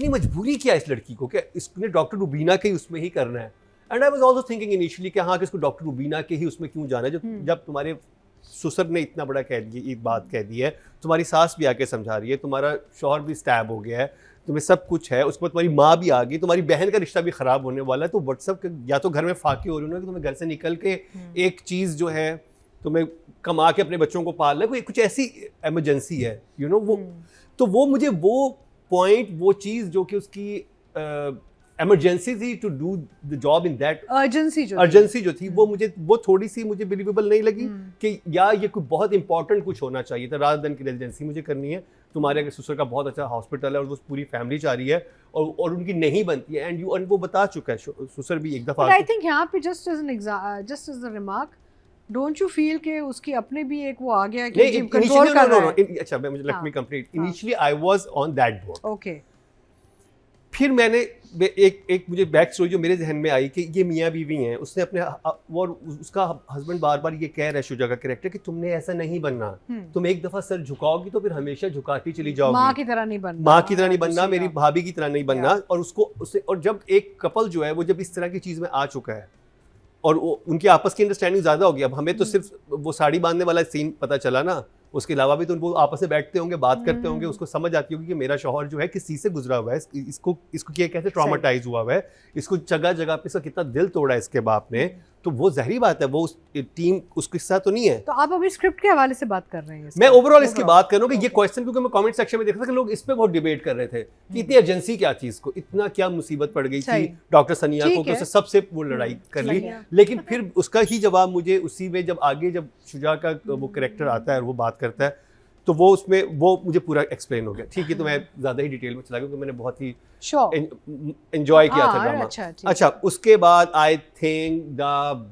इतनी मजबूरी क्या है इस लड़की को कि इसने डॉक्टर रुबीना के ही उसमें ही करना है। And I was also thinking initially कि हाँ कि इसको डॉक्टर रुबीना के ही उसमें क्यों जाना है, जब तुम्हारे ससुर ने इतना बड़ा कह दिया, एक बात कह दी है, तुम्हारी सास भी आके समझा रही है, तुम्हारा शौहर भी स्टैब हो गया है, तुम्हें सब कुछ है, उसके बाद तुम्हारी माँ भी आ गई, तुम्हारी बहन का रिश्ता भी ख़राब होने वाला है, तो व्हाट्सअप या तो घर में फाके हो रहे हो ना कि तुम्हें घर से निकल के एक चीज़ जो है तुम्हें कमा के अपने बच्चों को पालना है, कोई कुछ ऐसी इमरजेंसी है वो। तो वो मुझे वो पॉइंट, वो चीज़ जो कि उसकी इमरजेंसी थी to do the job in that, urgency जो थी वो थोड़ी सी मुझे बिलीवेबल नहीं लगी कि या ये कोई बहुत इंपॉर्टेंट कुछ होना चाहिए था रादर देन की रेजिडेंसी मुझे करनी है। तुम्हारे अगर ससुर का बहुत अच्छा हॉस्पिटल है और वो पूरी फैमिली चाह रही है और उनकी नहीं बनती है, एंड वो बता चुका है ससुर भी एक दफ़ा। आई थिंक यहाँ पे just as a remark, don't you feel कि उसकी अपने भी एक वो आ गया कि जिम कंट्रोल कर रहा है। अच्छा मुझे let me complete. Initially I was on that board, okay. फिर मैंने एक मुझे बैक स्टोरी जो मेरे जहन में आई कि ये मियाँ बीवी हैं, उसने अपने और उसका हस्बैंड बार बार ये कह रहा है शुजा का कैरेक्टर कि तुमने ऐसा नहीं बनना, तुम एक दफ़ा सर झुकाओगी तो फिर हमेशा झुकाती चली जाओगी, माँ की तरह नहीं बनना, मेरी भाभी की तरह नहीं बनना। और और जब एक कपल जो है वो जब इस तरह की चीज़ में आ चुका है और उनकी आपस की अंडरस्टैंडिंग ज़्यादा होगी, अब हमें तो सिर्फ वो साड़ी बांधने वाला सीन पता चला ना, उसके अलावा भी तो वो आपस में बैठते होंगे, बात करते होंगे, उसको समझ आती होगी कि मेरा शौहर जो है किस चीज़ से गुजरा हुआ है, इसको कैसे ट्रॉमाटाइज हुआ हुआ है, इसको जगह जगह पे इसका कितना दिल तोड़ा है इसके बाप ने। तो वो ज़ाहिर बात है वो उस टीम उसके साथ तो नहीं है। तो आप अभी स्क्रिप्ट के हवाले से बात कर रहे हैं? मैं ओवरऑल इसकी बात कर रहा हूँ कि ये क्वेश्चन, क्योंकि मैं कमेंट सेक्शन में देख रहा था कि लोग इस पे बहुत डिबेट कर रहे थे कि इतनी एजेंसी क्या थी, इसको इतना क्या मुसीबत पड़ गई थी डॉक्टर सनिया को कि उससे सबसे वो लड़ाई कर ली। लेकिन फिर उसका ही जवाब मुझे उसी में जब आगे जब शुजा का वो कैरेक्टर आता है और वो बात करता है तो वो उसमें वो मुझे पूरा एक्सप्लेन हो गया। ठीक है, तो मैं ज़्यादा ही डिटेल में चला गया क्योंकि मैंने बहुत ही एंजॉय किया था ड्रामा। अच्छा, उसके बाद I think the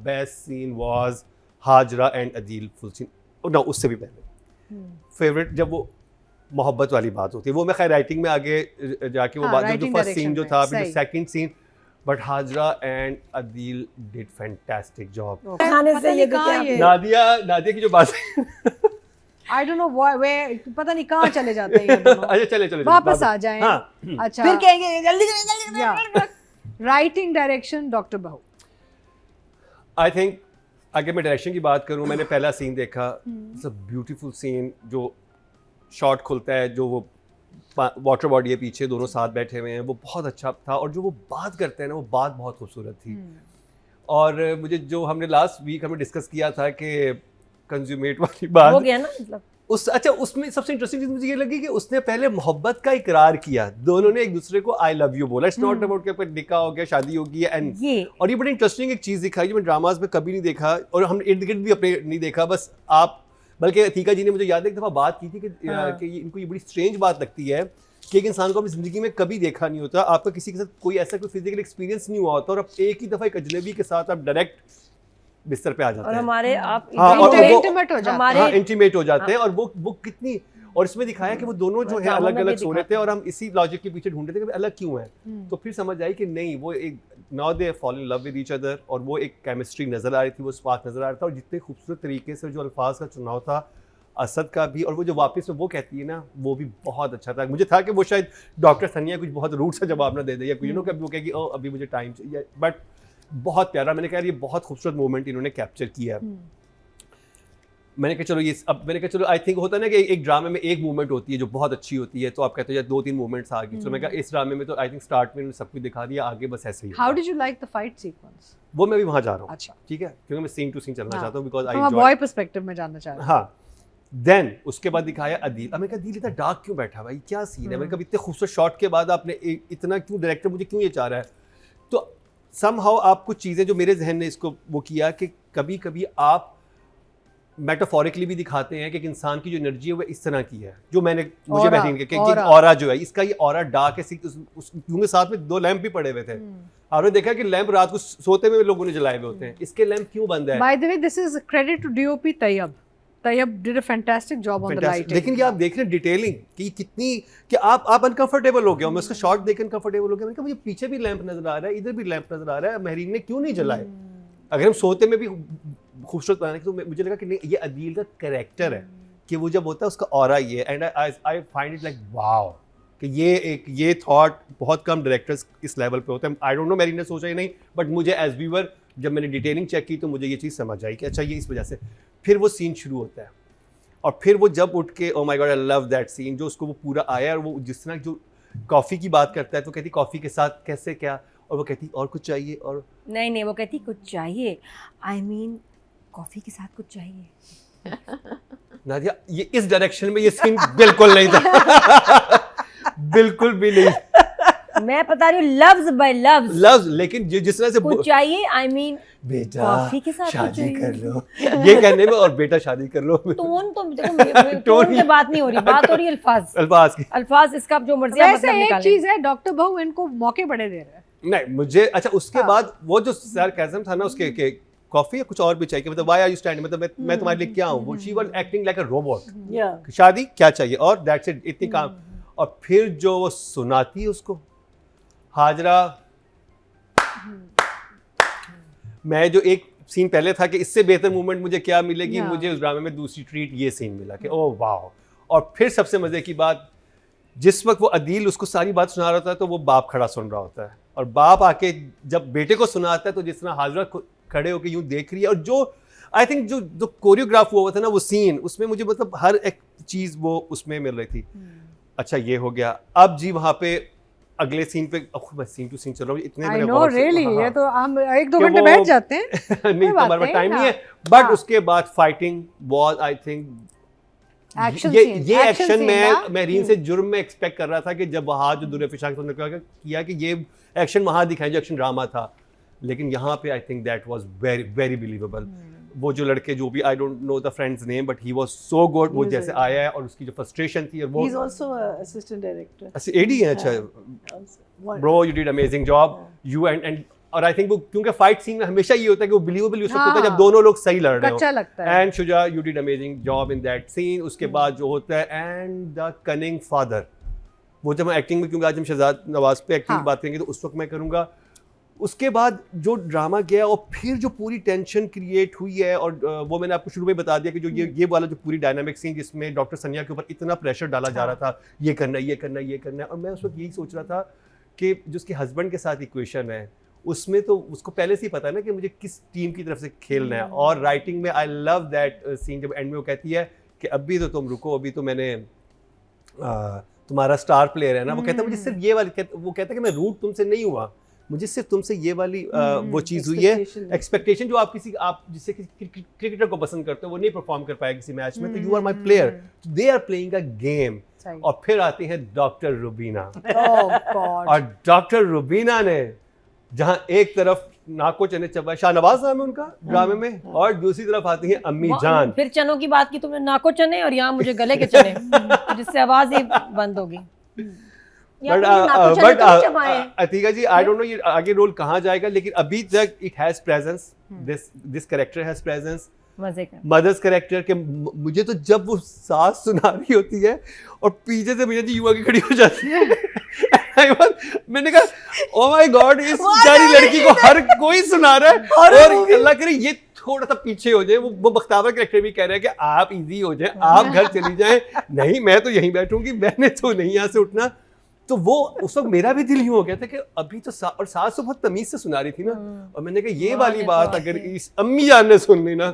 best scene was Hajra and Adeel full scene, ना उससे भी पहले फेवरेट जब वो मोहब्बत वाली बात होती है, वो मैं खैर राइटिंग में आगे जाके वो बात, जो फर्स्ट सीन जो था, फिर second scene, but Hajra and Adeel did fantastic job. Nadia की जो बात I don't know where, पता नहीं कहाँ चले जाते हैं ये दोनों। अच्छा चले वापस आ जाएं। हाँ। अच्छा, फिर कहेंगे जल्दी। राइटिंग, डायरेक्शन, डॉक्टर बहू। आई थिंक अगर मैं डायरेक्शन की बात करूँ, मैंने पहला सीन देखा, इट्स अ ब्यूटीफुल सीन, जो शॉट खुलता है, जो वो वाटर बॉडी है पीछे, दोनों साथ बैठे हुए हैं, वो बहुत अच्छा था। और जो वो बात करते हैं ना, वो बात बहुत खूबसूरत थी। और मुझे जो हमने लास्ट वीक हमें डिस्कस किया था कि कंज्यूमेट वाली बात हो गया ना, मतलब उसमें सबसे इंटरेस्टिंग चीज मुझे ये लगी कि उसने पहले मोहब्बत का इकरार किया, दोनों ने एक दूसरे को आई लव यू बोला। इट्स नॉट अबाउट कि निकाह हो गया, शादी हो गई एंड और ये बड़ी इंटरेस्टिंग एक चीज दिखाई जो मैं ड्रामाज में कभी नहीं देखा और हम इर्द गिर्द भी अपने नहीं देखा। बस आप, बल्कि अतीका जी ने मुझे याद है एक दफा बात की थी कि इनको ये बड़ी स्ट्रेंज बात लगती है कि एक इंसान को अपनी जिंदगी में कभी देखा नहीं होता, आपका किसी के साथ कोई ऐसा कोई फिजिकल एक्सपीरियंस नहीं हुआ होता और अब एक ही दफा एक अजनबी के साथ आप डायरेक्ट बिस्तर पे आ जाते हैं और हमारे आप इंटीमेट हो जाते हैं। और वो कितनी, और इसमें दिखाया कि वो दोनों जो है अलग अलग सो रहे थे और हम इसी लॉजिक के पीछे ढूंढ रहे थे कि अलग क्यों हैं। तो फिर समझ आई कि नहीं, वो एक now they fall in love with each other, और वो एक केमिस्ट्री नजर आ रही थी, वो स्पार्क नजर आ रहा था। और जितने खूबसूरत तरीके से जो अल्फाज का चुनाव था असद का भी, और वो जो वापस में वो कहती है ना, वो भी बहुत अच्छा था। मुझे था कि वो शायद डॉक्टर सनिया कुछ बहुत रूट सा जवाब ना दे दे या कुछ कभी वो कहेगी ओ अभी मुझे टाइम चाहिए, बट बहुत प्यारा। मैंने कहा ये बहुत खूबसूरत मोमेंट इन्होंने कैप्चर किया। मैंने कहा चलो आई थिंक होता है ना कि एक ड्रामे में एक मूवमेंट होती है जो बहुत अच्छी होती है, तो आप कहते हो 2-3 मूवमेंट्स आ गई। तो मैं कहा इस ड्रामे में तो आई थिंक स्टार्ट में सब कुछ दिखा दिया, आगे बस ऐसे ही। How did you like the fight sequence? वो मैं भी वहां जा रहा हूँ। अच्छा, ठीक है, क्योंकि मैं सीन टू सीन चलना चाहता हूँ, बिकॉज आई बॉय पर्सपेक्टिव में जानना चाह रहा हूँ। हाँ, देन उसके बाद दिखाया अदील। अब मैं कहा अदील इतना डार्क क्यों बैठा भाई, क्या सीन है? मैंने कहा इतने खूबसूरत शॉट के बाद आपने इतना क्यों, डायरेक्टर मुझे क्यों ये चाह रहा है? तो समहाउ आप कुछ चीज़ें जो मेरे जहन ने इसको वो किया कि कभी कभी आप मेटाफोरिकली भी दिखाते हैं कि एक इंसान की जो एनर्जी है वो इस तरह की है, जो मुझे महरीन के ऑरा जो है, इसका ये ऑरा डार्क है। क्योंकि साथ में 2 लैंप भी पड़े हुए थे, आपने देखा कि लैंप रात को सोते में लोगों ने जलाए हुए होते हैं, इसके लैंप क्यों बंद है? By the way this is credit to DOP Tayyab did a fantastic job on the lighting. लेकिन ये आप देख रहे हैं डिटेलिंग कि कितनी, कि आप अनकंफर्टेबल हो गए हो। मैं उसका शॉट देख अनकंफर्टेबल हो गया। मैंने कहा मुझे पीछे भी लैंप नजर आ रहा है, इधर भी लैंप नजर आ रहा है, महरीन ने क्यों नहीं जलाए? अगर हम सोते में भी खूबसूरत बनाने की, तो मुझे लगा कि नहीं, ये अदील का कैरेक्टर है कि वो जब होता है उसका ऑरा ये, and I find it like wow, कि ये थॉट बहुत कम डायरेक्टर्स इस लेवल पे होते हैं। आई डोंट नो मेरी ने सोचा ही नहीं, बट मुझे एज व्यूअर जब मैंने डिटेलिंग चेक की तो मुझे ये चीज़ समझ आई कि अच्छा ये इस वजह से। फिर वो सीन शुरू होता है और फिर वो जब उठ के oh my God I love that scene, जो उसको वो पूरा आया और वो जिस तरह जो कॉफ़ी की बात करता है तो कहती कॉफ़ी के साथ कैसे क्या, और वो कहती और कुछ चाहिए, और नहीं वो कहती कुछ चाहिए, आई मीन कॉफी के साथ कुछ चाहिए। नादिया ये इस डायरेक्शन में ये सीन बिल्कुल नहीं था बिल्कुल भी नहीं। मैं बता रही हूँ लफ्ज बाय लफ्ज लव्स, लेकिन जिस तरह से कुछ चाहिए, आई मीन बेटा कॉफी के साथ शादी कुछ कर लो ये कहने में, और बेटा शादी कर लो टोन तो देखो टोन की बात नहीं हो रही, बात हो रही है अल्फाज अल्फाज की। अल्फाज इसका जो मर्जी आप वैसे मतलब एक निकालें। चीज है, डॉक्टर बहु इनको मौके बड़े दे रहे हैं। नहीं मुझे अच्छा उसके हाँ। बाद वो जो सरकाज़म था ना उसके के कॉफी या कुछ और भी चाहिए, मतलब व्हाई आर यू स्टैंडिंग, मतलब मैं तुम्हारे लिए क्या हूँ, वो she was acting like a robot. या शादी क्या चाहिए और दैट्स इट, इतनी काम। और फिर जो वो सुनाती है उसको हाजरा, मैं जो एक सीन पहले था कि इससे बेहतर मूवमेंट मुझे क्या मिलेगी, Yeah. मुझे उस ड्रामे में दूसरी ट्रीट ये सीन मिला कि ओह वाह। और फिर सबसे मजे की बात, जिस वक्त वो अदील उसको सारी बात सुना रहा होता है तो वो बाप खड़ा सुन रहा होता है, और बाप आके जब बेटे को सुनाता है तो जिस तरह हाजरा खड़े होकर यूं देख रही है, और जो आई थिंक जो कोरियोग्राफ हुआ था ना वो सीन, उसमें मुझे मतलब हर एक चीज़ वो उसमें मिल रही थी। अच्छा ये हो गया, अब जी वहाँ पे अगले सीन पे मैं सीन टू सीन चल रहा हूँ इतने आई मेरे नो गौर से- रियली, हाँ, ये हाँ। तो हम 1-2 कि घंटे वो- बैठ जाते हैं। नहीं कोई बात हमारे पास नहीं, टाइम नहीं है, हाँ। बट हाँ। उसके बाद fighting was I think Action ये scene, ये action एक्शन scene मैं ना? मैं रीन से जुर्म में एक्सपेक्ट कर रहा था कि जब वहाँ जो दुर्गा फिशांग ने किया कि ये एक्शन वहाँ दिखाए जो एक्शन ड्रामा था, लेकिन यहाँ पे I think that was very very believable. वो जो लड़के जो भी आई don't know the friends name but he was so good, वो was जैसे very आया है और उसकी जो फ्रस्ट्रेशन थी, और वो He's also an assistant director. अच्छा एडी है। अच्छा Also. One- bro you did amazing job you and और आई थिंक वो क्योंकि फाइट सीन में हमेशा ये होता है कि वो बिलीवेबल उस वक्त होता है जब हाँ। दोनों लोग सही लड़ रहे हो। कच्चा लगता है। And Shuja you did amazing job in that scene. उसके बाद जो होता है एंड द कनिंग फादर, वो जब हम एक्टिंग में, क्योंकि आज हम शहजाद नवाज पे एक्टिंग हाँ। की बात करेंगे तो उस वक्त मैं करूँगा। उसके बाद जो ड्रामा गया और फिर जो पूरी टेंशन क्रिएट हुई है, और वो मैंने आपको शुरू में बता दिया कि जो ये वाला जो पूरी डायनामिक सीन जिसमें डॉक्टर सनिया के ऊपर इतना प्रेशर डाला जा रहा था, ये करना है ये करना है ये करना है, और मैं उस वक्त यही सोच रहा था कि जो उसके हस्बैंड के साथ इक्वेशन है उसमें तो उसको पहले से ही पता है ना कि मुझे किस टीम की तरफ से खेलना है। और राइटिंग में आई लव दैट सीन जब एंड में वो कहती है कि अभी तो तुम रुको, अभी तो मैंने तुम्हारा स्टार प्लेयर है ना, वो कहता है मुझे सिर्फ ये वाली, वो कहता है कि मैं रूट तुमसे नहीं हुआ, मुझे सिर्फ तुमसे ये वाली वो चीज़ हुई है Expectation. एक्सपेक्टेशन, जो आप जिससे क्रिकेटर को पसंद करते हो वो नहीं परफॉर्म कर पाया किसी मैच में, तो you are my player, they are playing a game. सही। और फिर आती है डॉक्टर रुबीना, Oh God. और डॉक्टर रुबीना ने जहां एक तरफ नाको चने चबाए, शाहनवाज नाम है उनका ड्रामे में, और दूसरी तरफ आती है अम्मी जान। फिर चनों की बात की तुमने, नाको चने और यहाँ मुझे गले के चने जिससे आवाज ही बंद होगी। But Atika ji I don't know ये आगे रोल कहाँ जाएगा, लेकिन अभी तक it has presence, this character has presence. मजे का मदर्स कैरेक्टर के मुझे तो जब वो सास सुना रही होती है और पीछे से मीना जी युवा की खड़ी हो जाती है मैंने कहा ओ माय गॉड, इस बेचारी लड़की को हर कोई सुना रहा है, और अल्लाह करे ये थोड़ा सा पीछे हो जाए। वो बख्तावर कैरेक्टर भी कह रहा है कि आप इजी हो जाए, आप घर चली जाएं, नहीं मैं तो यहीं बैठूंगी, मैंने तो नहीं यहाँ से उठना। तो वो उस वक्त मेरा भी दिल यूं हो गया था कि अभी तो और सास तो बहुत तमीज से सुना रही थी ना, और मैंने कहा ये वाली बात अगर इस अम्मी जान ने सुन ली ना,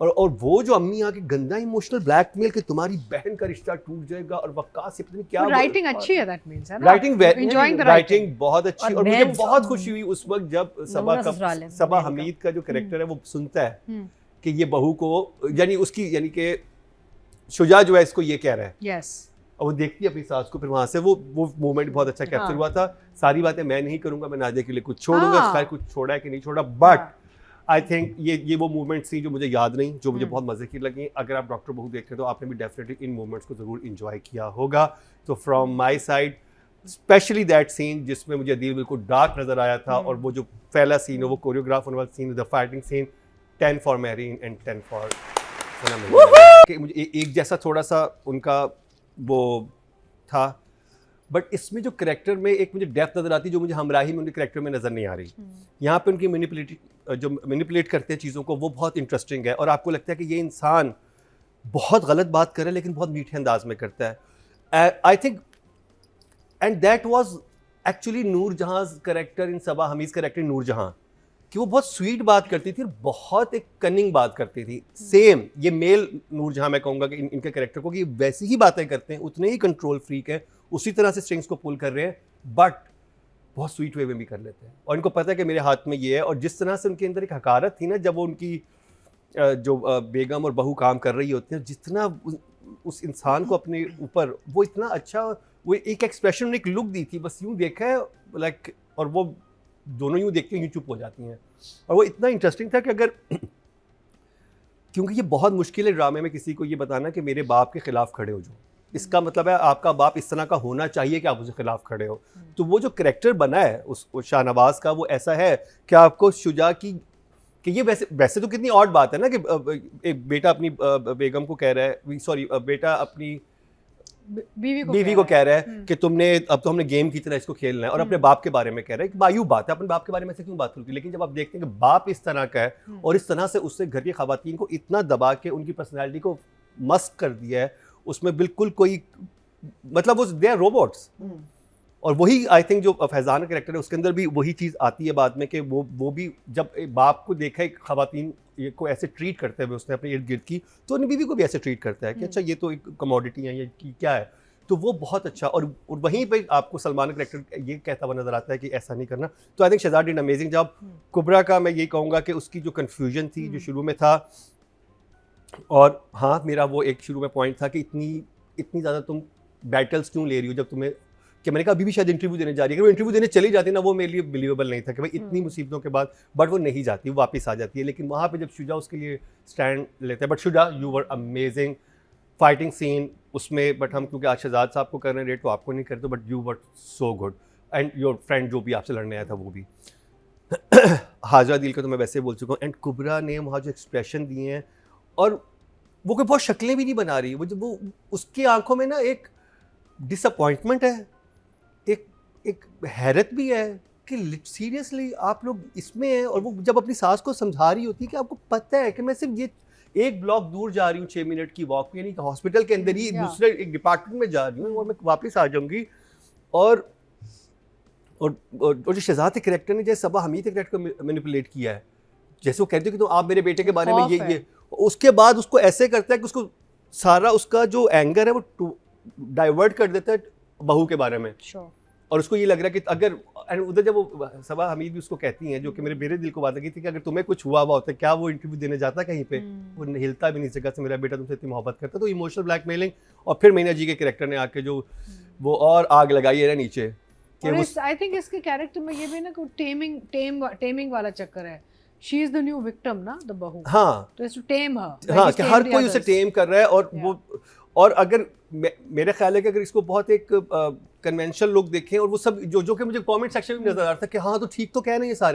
और वो जो अम्मी आके गंदा इमोशनल ब्लैकमेल कि तुम्हारी बहन का रिश्ता टूट जाएगा, और वक्कास से पता नहीं क्या राइटिंग अच्छी है, दैट मींस है ना, राइटिंग enjoying the राइटिंग बहुत अच्छी। और और मुझे बहन- बहुत खुशी हुई उस वक्त जब ससुराल है, सबा बहन का। हमीद का जो कैरेक्टर है वो सुनता है कि ये बहू को यानी कि शुजा जो है इसको ये कह रहा है, यस। और वो देखती है अपनी सास को, फिर वहां से वो मोमेंट बहुत अच्छा कैप्चर हाँ। हुआ था। सारी बातें मैं नहीं करूंगा, मैं नादिया के लिए कुछ छोड़ूंगा, हाँ। खैर कुछ छोड़ा है कि नहीं छोड़ा, बट आई थिंक ये वो मूवमेंट्स थी जो मुझे याद नहीं, जो मुझे बहुत मजे की लगी। अगर आप डॉक्टर बहू देखते हो तो आपने भी डेफिनेटली इन मोमेंट्स को जरूर इंजॉय किया होगा। तो from my side specially that scene जिसमें मुझे दिल बिल्कुल डार्क नजर आया था, और वो जो पहला सीन है वो कोरियोग्राफ होने वाला scene, the fighting scene, 10 for marine and 10 for कि मुझे एक जैसा थोड़ा सा उनका वो था, बट इसमें जो करेक्टर में एक मुझे डेप्थ नजर आती है जो मुझे हमराही में उनके करेक्टर में नजर नहीं आ रही। यहाँ पे उनकी मैनिपुलेट करते हैं चीज़ों को, वो बहुत इंटरेस्टिंग है, और आपको लगता है कि ये इंसान बहुत गलत बात करे लेकिन बहुत मीठे अंदाज में करता है। I think and that was actually Noorjahan character in Saba Hameed character Noorjahan, कि वो बहुत स्वीट बात करती थी और बहुत एक कनिंग बात करती थी। सेम ये मेल नूरजहां मैं कहूँगा कि इनके कैरेक्टर को कि वैसी ही बातें करते हैं, उतने ही कंट्रोल फ्रीक है, उसी तरह से स्ट्रिंग्स को पुल कर रहे हैं, बट बहुत स्वीट वे में भी कर लेते हैं। और इनको पता है कि मेरे हाथ में ये है। और जिस तरह से उनके अंदर एक हकारत थी ना, जब वो उनकी जो बेगम और बहू काम कर रही होती है, जितना उस इंसान को अपने ऊपर वो इतना अच्छा, वो एक एक्सप्रेशन, एक लुक दी थी, बस यूँ देखा है लाइक, और वो दोनों यूँ देखती हैं, यूँ चुप हो जाती हैं। और वो इतना इंटरेस्टिंग था कि अगर क्योंकि ये बहुत मुश्किल है ड्रामे में किसी को ये बताना कि मेरे बाप के खिलाफ खड़े हो जाओ, इसका मतलब है आपका बाप इस तरह का होना चाहिए कि आप उसके खिलाफ खड़े हो। तो वो जो करैक्टर बना है उस शाहनवाज का, वो ऐसा है कि आपको शुजा की कि ये वैसे तो कितनी ऑड बात है ना कि एक बेटा अपनी बेगम को कह रहा है, सॉरी बेटा अपनी बीवी को कह रहा है कि तुमने अब तो हमने गेम की तरह इसको खेलना है, और अपने बाप के बारे में कह रहा है कि बायू बात है, अपने बाप के बारे में से क्यों बात होगी। लेकिन जब आप देखते हैं कि बाप इस तरह का है और इस तरह से उससे घर की खवातीन को इतना दबा के उनकी पर्सनैलिटी को मस्क कर दिया है, उसमें बिल्कुल कोई मतलब वो दे आर रोबोट्स। और वही आई थिंक जो फैज़ान कैरेक्टर है उसके अंदर भी वही चीज़ आती है बाद में कि वो भी जब एक बाप को देखा एक खवातीन को ऐसे ट्रीट करते हुए उसने अपने इर्द गिर्द की, तो अपनी बीवी को भी ऐसे ट्रीट करता है कि अच्छा ये तो एक कमोडिटी है, ये क्या है। तो वो बहुत अच्छा, और वहीं पे आपको सलमान का कैरेक्टर ये कहता हुआ नजर आता है कि ऐसा नहीं करना। तो I think Shehzad did amazing job. Kubra का मैं ये कहूँगा कि उसकी जो कन्फ्यूजन थी जो शुरू में था, और हाँ मेरा वो एक शुरू में पॉइंट था कि इतनी ज़्यादा तुम बैटल्स क्यों ले रही हो, जब तुम्हें कि मैंने कहा अभी भी शायद इंटरव्यू देने जा रही है, अगर वो इंटरव्यू देने चली जाती ना, वो मेरे लिए बिलीवेबल नहीं था कि भाई इतनी मुसीबतों के बाद, बट वो नहीं जाती, वो वापस आ जाती है। लेकिन वहाँ पे जब शुजा उसके लिए स्टैंड लेते हैं, but Shuja you were amazing fighting scene उसमें, बट हम क्योंकि आज शहजाद साहब को कर रहे हैं रेट, तो आपको नहीं करते, but you were so good. And your friend जो भी आपसे लड़ने आया था वो भी हाजरा दिल का तो मैं वैसे बोल चुका हूँ। एंड कुबरा ने वहाँ जो एक्सप्रेशन दिए हैं, और वो कोई बहुत शक्लें भी नहीं बना रही, वो उसकी आंखों में ना एक डिसअपॉइंटमेंट है, एक हैरत भी है कि सीरियसली आप लोग इसमें हैं। और वो जब अपनी सास को समझा रही होती है कि आपको पता है कि मैं सिर्फ ये एक ब्लॉक दूर जा रही हूँ 6 मिनट की वॉक पे, यानी हॉस्पिटल के अंदर ही दूसरे एक डिपार्टमेंट में जा रही हूँ और मैं वापस आ जाऊँगी। और जो शहजाद के कैरेक्टर ने जैसे सबा हमीद के कैरेक्टर को मैनिपुलेट किया है, जैसे वो कहते हो कि तो आप मेरे बेटे के बारे में ये उसके बाद उसको ऐसे करता है कि उसको सारा उसका जो एंगर है वो डाइवर्ट कर देता है बहू के बारे में। और उसको ये लग रहा है कि अगर उधर जब वो सबा हमीद भी उसको कहती हैं, जो कि मेरे दिल को बात लगी थी कि अगर तुम्हें कुछ हुआ होता क्या वो इंटरव्यू देने जाता कहीं पे, वो हिलता भी नहीं जगह से, मेरा बेटा तुमसे इतनी मोहब्बत करता। तो इमोशनल ब्लैकमेलिंग, और फिर मीना जी के कैरेक्टर ने आके जो वो और आग लगाई है ना नीचे। आई थिंक इसके कैरेक्टर में ये भी ना कोई टेमिंग वाला चक्कर है। She is the new victim ना, द बहू। हाँ, तो टू टेम हर, हाँ कि हर कोई उसे टेम कर रहा है। और वो, और अगर मेरा ख्याल है कि अगर इसको बहुत एक कन्वेंशनल लोग देखें, और वो सब जो कि मुझे कमेंट सेक्शन में नजर आ रहा था कि हाँ तो ठीक तो कह रहे हैं ये सारे,